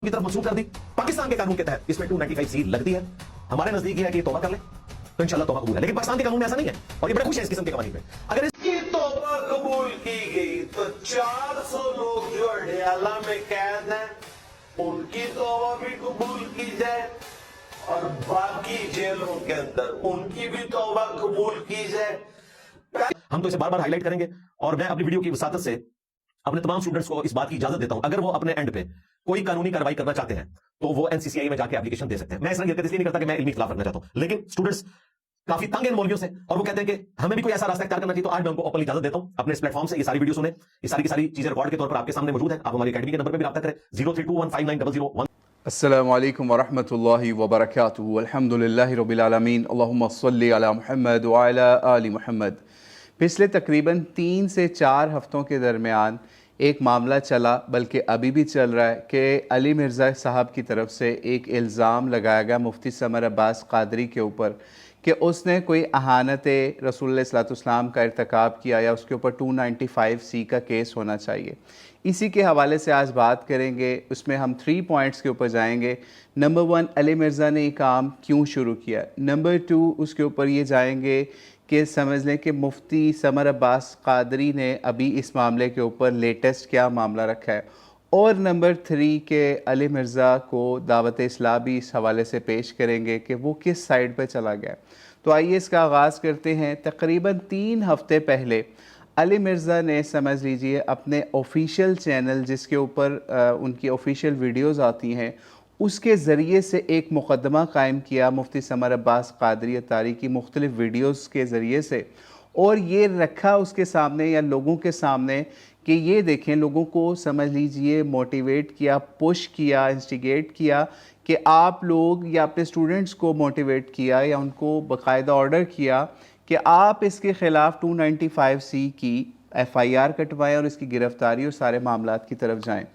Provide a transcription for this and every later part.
की तरफ मंसूब कर दी। पाकिस्तान के कानून के तहत इसमें 295C लगती है। हमारे नजदीक ये है कि तौबा कर ले तो इंशाल्लाह तौबा कबूल है, लेकिन पाकिस्तान के कानून में ऐसा नहीं है और ये बड़े खुश है इस किस्म के कवानीन पे। अगर इसकी तौबा कबूल की गई तो 400 लोग जो अडयाला में कैद हैं उनकी तौबा भी कबूल की जाए और बाकी जेलों के अंदर उनकी भी तौबा कबूल की जाए। हम तो इसे बार बार हाईलाइट करेंगे और मैं अपनी वीडियो की वसातत से अपने तमाम स्टूडेंट्स को इस बात की इजाजत देता हूं, अगर वो अपने एंड पे कोई कानूनी कार्रवाई करना चाहते हैं तो वो एनसीसीआई में जाके एप्लीकेशन दे सकते हैं। मैं इस तरह इसलिए नहीं करता कि मैं इल्मी खिलाफ रखना चाहता हूं, लेकिन स्टूडेंट्स काफी तंग हैं मौलवियों से और वो कहते हैं कि हमें भी कोई ऐसा रास्ता इख्तियार करना चाहिए, तो आज मैं उनको ओपनली इजाजत देता हूं अपने इस प्लेटफॉर्म से। ये सारी वीडियो सुने, ये सारी की सारी चीजें रिकॉर्ड के तौर पर आपके सामने मौजूद है। आप हमारी अकेडमी के नंबर पर भी रब्ता करें 0321590001। अस्सलामु अलैकुम वरहमतुल्लाहि वबरकातुहू। अल्हम्दुलिल्लाहि रब्बिल आलमीन, अल्लाहुम्मा सल्लि अला मुहम्मद व अला आलि मुहम्मद। पिछले तकरीबन 3 से 4 हफ्तों के दरमियान एक मामला चला, बल्कि अभी भी चल रहा है, कि अली मिर्ज़ा साहब की तरफ से एक इल्ज़ाम लगाया गया मुफ्ती समर अब्बास क़ादरी के ऊपर कि उसने कोई अहानत रसूलुल्लाह सल्लल्लाहु अलैहि वसल्लम का इर्तिकाब किया या उसके ऊपर 295C का केस होना चाहिए। इसी के हवाले से आज बात करेंगे। उसमें हम 3 पॉइंट्स के ऊपर जाएंगे। नंबर 1, अली मिर्ज़ा ने ये काम क्यों शुरू किया। नंबर 2, उसके ऊपर ये जाएंगे कि समझ लें कि मुफ्ती समर अब्बास क़ादरी ने अभी इस मामले के ऊपर लेटेस्ट क्या मामला रखा है। और नंबर 3 के अली मिर्ज़ा को दावत इस्लाह भी इस हवाले से पेश करेंगे कि वो किस साइड पर चला गया। तो आइए इसका आगाज़ करते हैं। तकरीबन 3 हफ्ते पहले अली मिर्ज़ा ने समझ लीजिए अपने ऑफिशियल चैनल, जिसके ऊपर उनकी ऑफिशियल वीडियोज़ आती हैं, उसके ज़रिए से एक मुक़दमा कायम किया मुफ्ती समर अब्बास क़ादरी अत्तारी की मुख्तलिफ़ वीडियोज़ के ज़रिए से, और ये रखा उसके सामने या लोगों के सामने कि ये देखें, लोगों को समझ लीजिए मोटिवेट किया, पुश किया, इंस्टिगेट किया कि आप लोग या अपने स्टूडेंट्स को मोटिवेट किया या उनको बाकायदा ऑर्डर किया कि आप इसके ख़िलाफ़ 295C की FIR कटवाएँ और इसकी गिरफ़्तारी और सारे मामलात की तरफ जाएँ।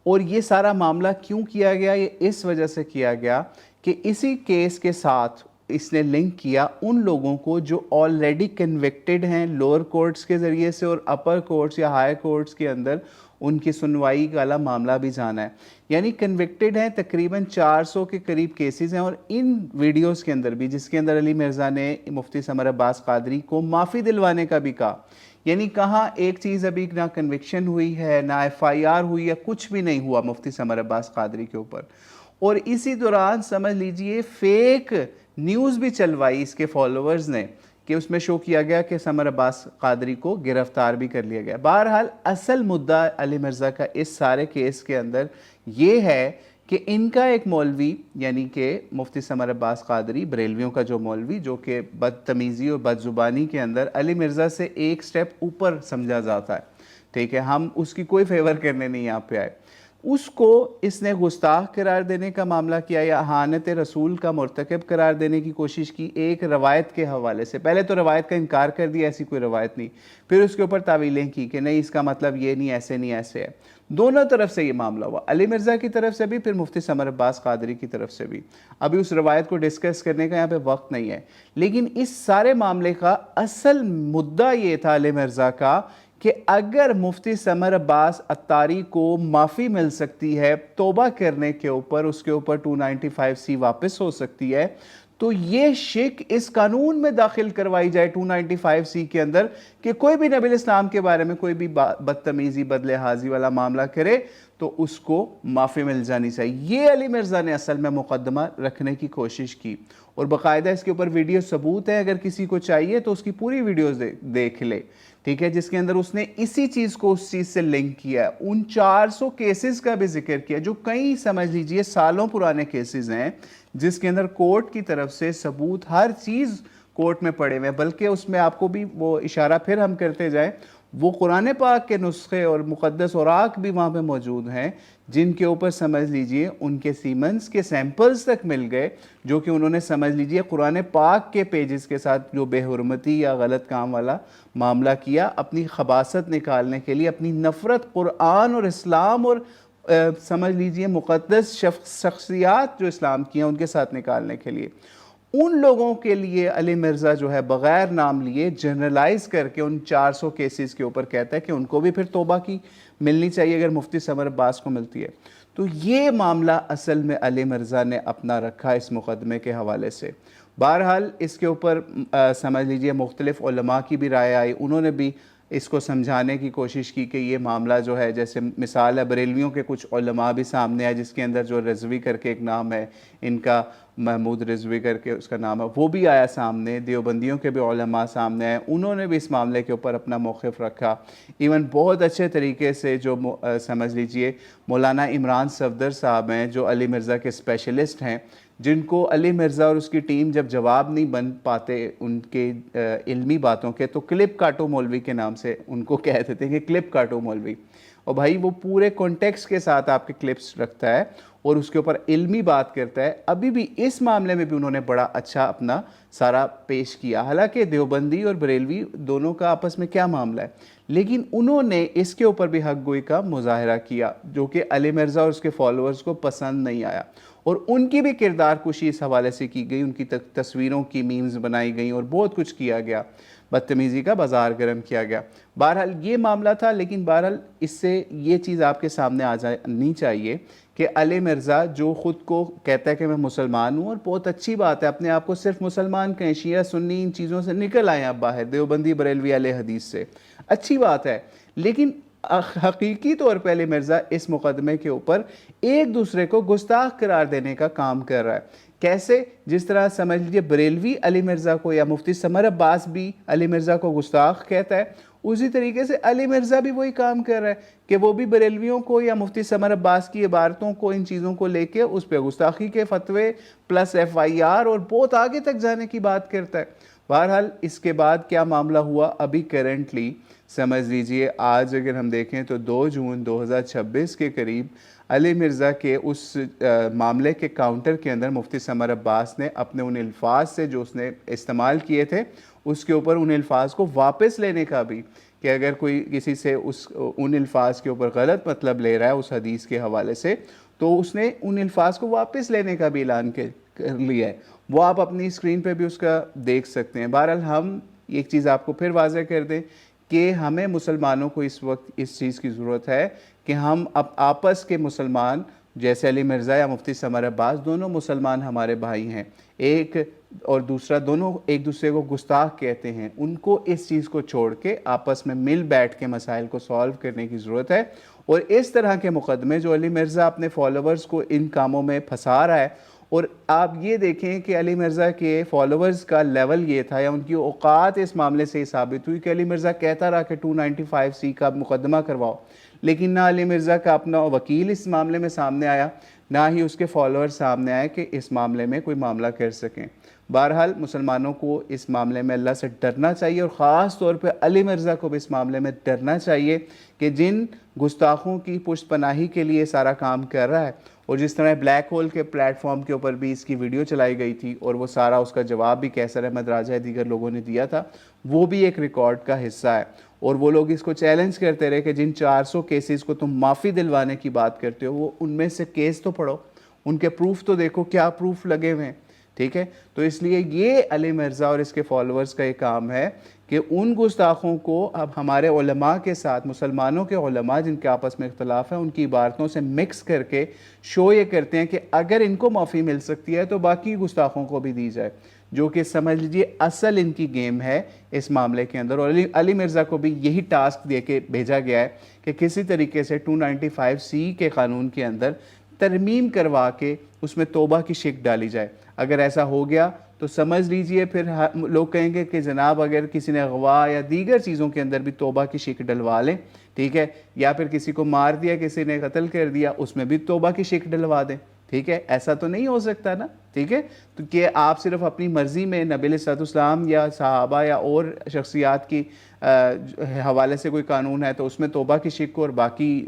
और ये सारा मामला क्यों किया गया, ये इस वजह से किया गया कि इसी केस के साथ इसने लिंक किया उन लोगों को जो ऑलरेडी कन्विक्टेड हैं लोअर कोर्ट्स के ज़रिए से, और अपर कोर्ट्स या हायर कोर्ट्स के अंदर उनकी सुनवाई वाला मामला भी जाना है। यानी कन्विक्टेड हैं, तकरीबन 400 के करीब केसेस हैं। और इन वीडियोज़ के अंदर भी, जिसके अंदर अली मिर्ज़ा ने मुफ्ती समर अब्बास क़ादरी को माफ़ी दिलवाने का भी कहा, यानी कहाँ एक चीज़ अभी ना कन्विक्शन हुई है, ना FIR हुई है, कुछ भी नहीं हुआ मुफ्ती समर अब्बास क़ादरी के ऊपर। और इसी दौरान समझ लीजिए फेक न्यूज़ भी चलवाई इसके फॉलोअर्स ने कि उसमें शो किया गया कि समर अब्बास क़ादरी को गिरफ़्तार भी कर लिया गया। बहरहाल असल मुद्दा अली मिर्ज़ा का इस सारे केस के अंदर ये है कि इनका एक मौलवी, यानी कि मुफ्ती समर अब्बास क़ादरी, बरेलवियों का जो मौलवी, जो कि बदतमीज़ी और बदज़ुबानी के अंदर अली मिर्ज़ा से एक स्टेप ऊपर समझा जाता है, ठीक है, हम उसकी कोई फेवर करने नहीं यहाँ पे आए, उसको इसने गुस्ताख करार देने का मामला किया या अहानत रसूल का मुर्तकब करार देने की कोशिश की एक रवायत के हवाले से। पहले तो रवायत का इनकार कर दिया, ऐसी कोई रवायत नहीं, फिर उसके ऊपर तावीलें की कि नहीं, इसका मतलब ये नहीं, ऐसे नहीं, ऐसे है। दोनों तरफ से ये मामला हुआ, अली मिर्ज़ा की तरफ से भी, फिर मुफ्ती समर अब्बास क़ादरी की तरफ से भी। अभी उस रवायत को डिस्कस करने का यहाँ पे वक्त नहीं है, लेकिन इस सारे मामले का असल मुद्दा ये था अली मिर्ज़ा का कि अगर मुफ्ती समर अब्बास अत्तारी को माफ़ी मिल सकती है तौबा करने के ऊपर, उसके ऊपर 295C वापस हो सकती है, तो ये शिक इस कानून में दाखिल करवाई जाए 295C के अंदर कि कोई भी नबी इस्लाम के बारे में कोई भी बदतमीज़ी, बदलिहाजी वाला मामला करे तो उसको माफ़ी मिल जानी चाहिए। ये अली मिर्ज़ा ने असल में मुकदमा रखने की कोशिश की और बाकायदा इसके ऊपर वीडियो सबूत है, अगर किसी को चाहिए तो उसकी पूरी वीडियोस देख ले, ठीक है, जिसके अंदर उसने इसी चीज़ को उस चीज़ से लिंक किया। उन 400 केसेस का भी जिक्र किया जो कई समझ लीजिए सालों पुराने केसेस हैं, जिसके अंदर कोर्ट की तरफ से सबूत, हर चीज़ कोर्ट में पड़े हुए हैं। बल्कि उसमें आपको भी वो इशारा फिर हम करते जाएं, वो कुरान पाक के नुस्खे और मुक़द्दस औराक भी वहाँ पे मौजूद हैं, जिनके ऊपर समझ लीजिए उनके सीमेंस के सैंपल्स तक मिल गए, जो कि उन्होंने समझ लीजिए कुरान पाक के पेजेस के साथ जो बेहुरमती या गलत काम वाला मामला किया, अपनी खबासत निकालने के लिए, अपनी नफ़रत कुरान और इस्लाम और समझ लीजिए मुक़द्दस शख्सियात जो इस्लाम की हैं उनके साथ निकालने के लिए। उन लोगों के लिए अली मिर्ज़ा जो है बग़ैर नाम लिए जनरलाइज करके उन 400 केसेस के ऊपर कहता है कि उनको भी फिर तौबा की मिलनी चाहिए अगर मुफ्ती समर अब्बास को मिलती है। تو یہ معاملہ اصل میں علی مرزا نے اپنا رکھا اس مقدمے کے حوالے سے. بہرحال اس کے اوپر سمجھ لیجئے مختلف علماء کی بھی رائے آئی, انہوں نے بھی اس کو سمجھانے کی کوشش کی کہ یہ معاملہ جو ہے, جیسے مثال ہے بریلویوں کے کچھ علماء بھی سامنے آئے, جس کے اندر جو رضوی کر کے ایک نام ہے ان کا, محمود رضوی کر کے اس کا نام ہے, وہ بھی آیا سامنے. دیوبندیوں کے بھی علماء سامنے آئے, انہوں نے بھی اس معاملے کے اوپر اپنا موقف رکھا. ایون بہت اچھے طریقے سے جو سمجھ لیجئے مولانا عمران صفدر صاحب ہیں, جو علی مرزا کے اسپیشلسٹ ہیں, جن کو علی مرزا اور اس کی ٹیم جب جواب نہیں بن پاتے ان کے علمی باتوں کے, تو کلپ کاٹو مولوی کے نام سے ان کو کہتے تھے کہ کلپ کاٹو مولوی. اور بھائی وہ پورے کانٹیکسٹ کے ساتھ آپ کے کلپس رکھتا ہے اور اس کے اوپر علمی بات کرتا ہے. ابھی بھی اس معاملے میں بھی انہوں نے بڑا اچھا اپنا سارا پیش کیا. حالانکہ دیوبندی اور بریلوی دونوں کا آپس میں کیا معاملہ ہے, لیکن انہوں نے اس کے اوپر بھی حق گوئی کا مظاہرہ کیا, جو کہ علی مرزا اور اس کے فالوورز کو پسند نہیں آیا. اور ان کی بھی کردار کشی اس حوالے سے کی گئی, ان کی تصویروں کی میمز بنائی گئیں اور بہت کچھ کیا گیا, بدتمیزی کا بازار گرم کیا گیا. بہرحال یہ معاملہ تھا. لیکن بہرحال اس سے یہ چیز آپ کے سامنے آ جانی چاہیے کہ علی مرزا جو خود کو کہتا ہے کہ میں مسلمان ہوں, اور بہت اچھی بات ہے, اپنے آپ کو صرف مسلمان کہیں, شیعہ سنی ان چیزوں سے نکل آئے آپ باہر, دیوبندی بریلوی اہل حدیث سے, اچھی بات ہے. لیکن حقیقی طور پہ علی مرزا اس مقدمے کے اوپر ایک دوسرے کو گستاخ قرار دینے کا کام کر رہا ہے. کیسے؟ جس طرح سمجھ لیجیے بریلوی علی مرزا کو, یا مفتی سمر عباس بھی علی مرزا کو گستاخ کہتا ہے, اسی طریقے سے علی مرزا بھی وہی کام کر رہا ہے کہ وہ بھی بریلویوں کو یا مفتی سمر عباس کی عبارتوں کو, ان چیزوں کو لے کے اس پہ گستاخی کے فتوے پلس FIR اور بہت آگے تک جانے کی بات کرتا ہے. بہرحال اس کے بعد کیا معاملہ ہوا ابھی کرنٹلی سمجھ لیجئے, آج اگر ہم دیکھیں تو 2 جون 2026 کے قریب علی مرزا کے اس معاملے کے کاؤنٹر کے اندر مفتی سمر عباس نے اپنے ان الفاظ سے جو اس نے استعمال کیے تھے, اس کے اوپر ان الفاظ کو واپس لینے کا بھی, کہ اگر کوئی کسی سے ان الفاظ کے اوپر غلط مطلب لے رہا ہے اس حدیث کے حوالے سے, تو اس نے ان الفاظ کو واپس لینے کا بھی اعلان کر لیا ہے. وہ آپ اپنی اسکرین پہ بھی اس کا دیکھ سکتے ہیں. بہرحال ہم ایک چیز آپ کو پھر واضح کر دیں کہ ہمیں مسلمانوں کو اس وقت اس چیز کی ضرورت ہے کہ ہم اب آپس کے مسلمان, جیسے علی مرزا یا مفتی سمر عباس, دونوں مسلمان ہمارے بھائی ہیں, ایک اور دوسرا دونوں ایک دوسرے کو گستاخ کہتے ہیں, ان کو اس چیز کو چھوڑ کے آپس میں مل بیٹھ کے مسائل کو سالو کرنے کی ضرورت ہے. اور اس طرح کے مقدمے جو علی مرزا اپنے فالوورز کو ان کاموں میں پھنسا رہا ہے, اور آپ یہ دیکھیں کہ علی مرزا کے فالوورز کا لیول یہ تھا, یا ان کی اوقات اس معاملے سے ثابت ہوئی کہ علی مرزا کہتا رہا کہ 295C کا مقدمہ کرواؤ, لیکن نہ علی مرزا کا اپنا وکیل اس معاملے میں سامنے آیا, نہ ہی اس کے فالوور سامنے آئے کہ اس معاملے میں کوئی معاملہ کر سکیں. بہرحال مسلمانوں کو اس معاملے میں اللہ سے ڈرنا چاہیے, اور خاص طور پہ علی مرزا کو بھی اس معاملے میں ڈرنا چاہیے کہ جن گستاخوں کی پشت پناہی کے لیے سارا کام کر رہا ہے, اور جس طرح بلیک ہول کے پلیٹ فارم کے اوپر بھی اس کی ویڈیو چلائی گئی تھی, اور وہ سارا اس کا جواب بھی کیسر احمد راجہ دیگر لوگوں نے دیا تھا, وہ بھی ایک ریکارڈ کا حصہ ہے. اور وہ لوگ اس کو چیلنج کرتے رہے کہ جن 400 کیسز کو تم معافی دلوانے کی بات کرتے ہو, وہ ان میں سے کیس تو پڑھو, ان کے پروف تو دیکھو, کیا پروف لگے ہوئے ہیں. ٹھیک ہے, تو اس لیے یہ علی مرزا اور اس کے فالوورز کا یہ کام ہے کہ ان گستاخوں کو اب ہمارے علماء کے ساتھ, مسلمانوں کے علماء جن کے آپس میں اختلاف ہے, ان کی عبارتوں سے مکس کر کے شو یہ کرتے ہیں کہ اگر ان کو معافی مل سکتی ہے تو باقی گستاخوں کو بھی دی جائے, جو کہ سمجھ لیجیے اصل ان کی گیم ہے اس معاملے کے اندر. اور علی مرزا کو بھی یہی ٹاسک دے کے بھیجا گیا ہے کہ کسی طریقے سے 295C کے قانون کے اندر ترمیم کروا کے اس میں توبہ کی شک ڈالی جائے. اگر ایسا ہو گیا تو سمجھ لیجئے پھر لوگ کہیں گے کہ جناب اگر کسی نے اغوا یا دیگر چیزوں کے اندر بھی توبہ کی شک ڈلوا لیں, ٹھیک ہے, یا پھر کسی کو مار دیا, کسی نے قتل کر دیا, اس میں بھی توبہ کی شک ڈلوا دیں. ٹھیک ہے, ایسا تو نہیں ہو سکتا نا. ٹھیک ہے, تو کہ آپ صرف اپنی مرضی میں نبی علیہ السلام یا صحابہ یا اور شخصیات کی حوالے سے کوئی قانون ہے تو اس میں توبہ کی شک ہو, اور باقی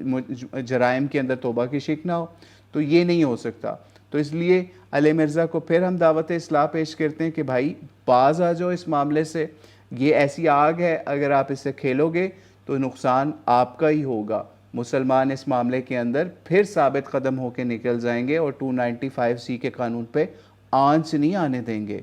جرائم کے اندر توبہ کی شک نہ ہو, تو یہ نہیں ہو سکتا. تو اس لیے علی مرزا کو پھر ہم دعوت اصلاح پیش کرتے ہیں کہ بھائی باز آ جاؤ اس معاملے سے. یہ ایسی آگ ہے, اگر آپ اس سے کھیلو گے تو نقصان آپ کا ہی ہوگا. مسلمان اس معاملے کے اندر پھر ثابت قدم ہو کے نکل جائیں گے, اور 295C کے قانون پہ آنچ نہیں آنے دیں گے.